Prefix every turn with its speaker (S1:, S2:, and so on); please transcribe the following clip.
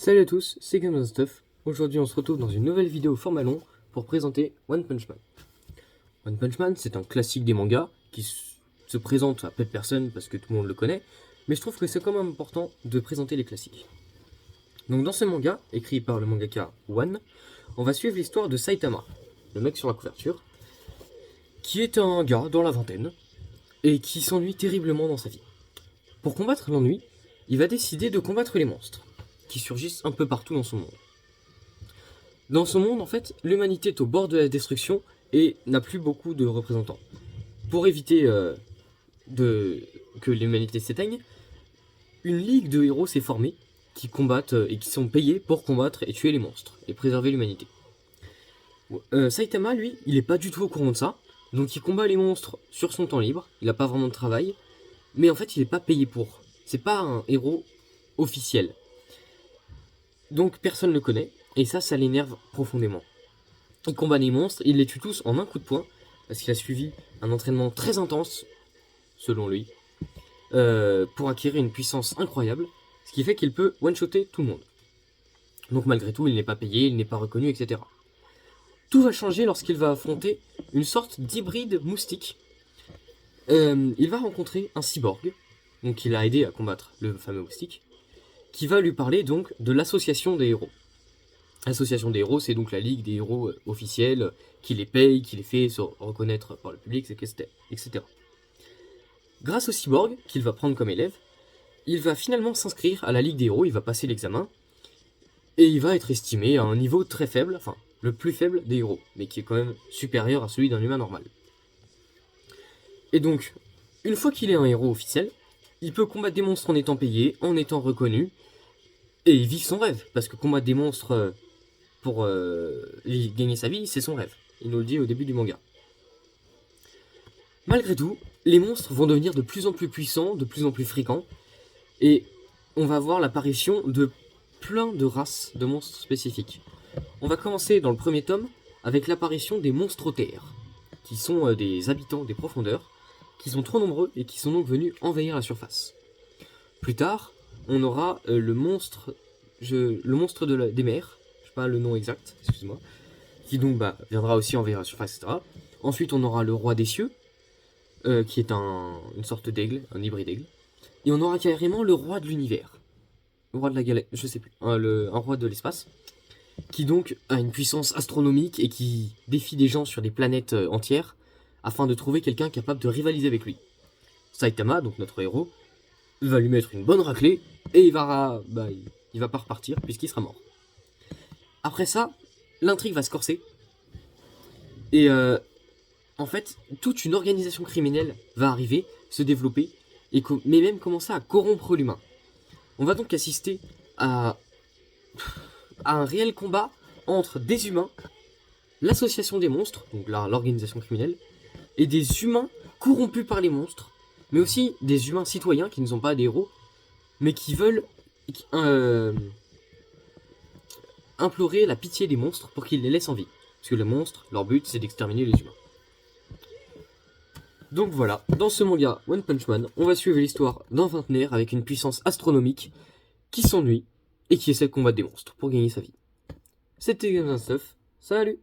S1: Salut à tous, c'est Games Stuff. Aujourd'hui on se retrouve dans une nouvelle vidéo format long pour présenter One Punch Man. One Punch Man, c'est un classique des mangas qui se présente à peu de personnes parce que tout le monde le connaît, mais je trouve que c'est quand même important de présenter les classiques. Donc dans ce manga, écrit par le mangaka One, on va suivre l'histoire de Saitama, le mec sur la couverture, qui est un gars dans la vingtaine et qui s'ennuie terriblement dans sa vie. Pour combattre l'ennui, il va décider de combattre les monstres qui surgissent un peu partout dans son monde. Dans son monde, en fait, l'humanité est au bord de la destruction et n'a plus beaucoup de représentants. Pour éviter que l'humanité s'éteigne, une ligue de héros s'est formée qui combattent et qui sont payés pour combattre et tuer les monstres et préserver l'humanité. Saitama, lui, il est pas du tout au courant de ça, donc il combat les monstres sur son temps libre, il n'a pas vraiment de travail, mais en fait il n'est pas payé pour. C'est pas un héros officiel. Donc personne ne le connaît, et ça l'énerve profondément. Il combat les monstres, il les tue tous en un coup de poing, parce qu'il a suivi un entraînement très intense, selon lui, pour acquérir une puissance incroyable, ce qui fait qu'il peut one-shotter tout le monde. Donc malgré tout, il n'est pas payé, il n'est pas reconnu, etc. Tout va changer lorsqu'il va affronter une sorte d'hybride moustique. Il va rencontrer un cyborg, donc il a aidé à combattre le fameux moustique, qui va lui parler donc de l'association des héros. L'association des héros, c'est donc la ligue des héros officiels, qui les paye, qui les fait se reconnaître par le public, etc. Grâce au cyborg, qu'il va prendre comme élève, il va finalement s'inscrire à la ligue des héros, il va passer l'examen, et il va être estimé à un niveau très faible, enfin, le plus faible des héros, mais qui est quand même supérieur à celui d'un humain normal. Et donc, une fois qu'il est un héros officiel, il peut combattre des monstres en étant payé, en étant reconnu, et il vit son rêve, parce que combattre des monstres pour gagner sa vie, c'est son rêve. Il nous le dit au début du manga. Malgré tout, les monstres vont devenir de plus en plus puissants, de plus en plus fréquents, et on va voir l'apparition de plein de races de monstres spécifiques. On va commencer dans le premier tome avec l'apparition des monstrothères, qui sont des habitants des profondeurs, qui sont trop nombreux et qui sont donc venus envahir la surface. Plus tard, on aura le monstre des mers, je sais pas le nom exact, excusez-moi, qui donc viendra aussi envahir la surface, etc. Ensuite, on aura le roi des cieux, qui est une sorte d'aigle, un hybride aigle. Et on aura carrément le roi de l'univers, le roi de la galaxie, je sais plus, un roi de l'espace, qui donc a une puissance astronomique et qui défie des gens sur des planètes entières afin de trouver quelqu'un capable de rivaliser avec lui. Saitama, donc notre héros, va lui mettre une bonne raclée et il va pas repartir puisqu'il sera mort. Après ça, l'intrigue va se corser et en fait, toute une organisation criminelle va arriver, se développer, mais même commencer à corrompre l'humain. On va donc assister à un réel combat entre des humains, l'association des monstres, donc là l'organisation criminelle, et des humains corrompus par les monstres, mais aussi des humains citoyens qui ne sont pas des héros, mais qui veulent implorer la pitié des monstres pour qu'ils les laissent en vie. Parce que les monstres, leur but, c'est d'exterminer les humains. Donc voilà, dans ce manga One Punch Man, on va suivre l'histoire d'un vingtenaire avec une puissance astronomique qui s'ennuie et qui essaie de combattre des monstres pour gagner sa vie. C'était Games Stuff, salut!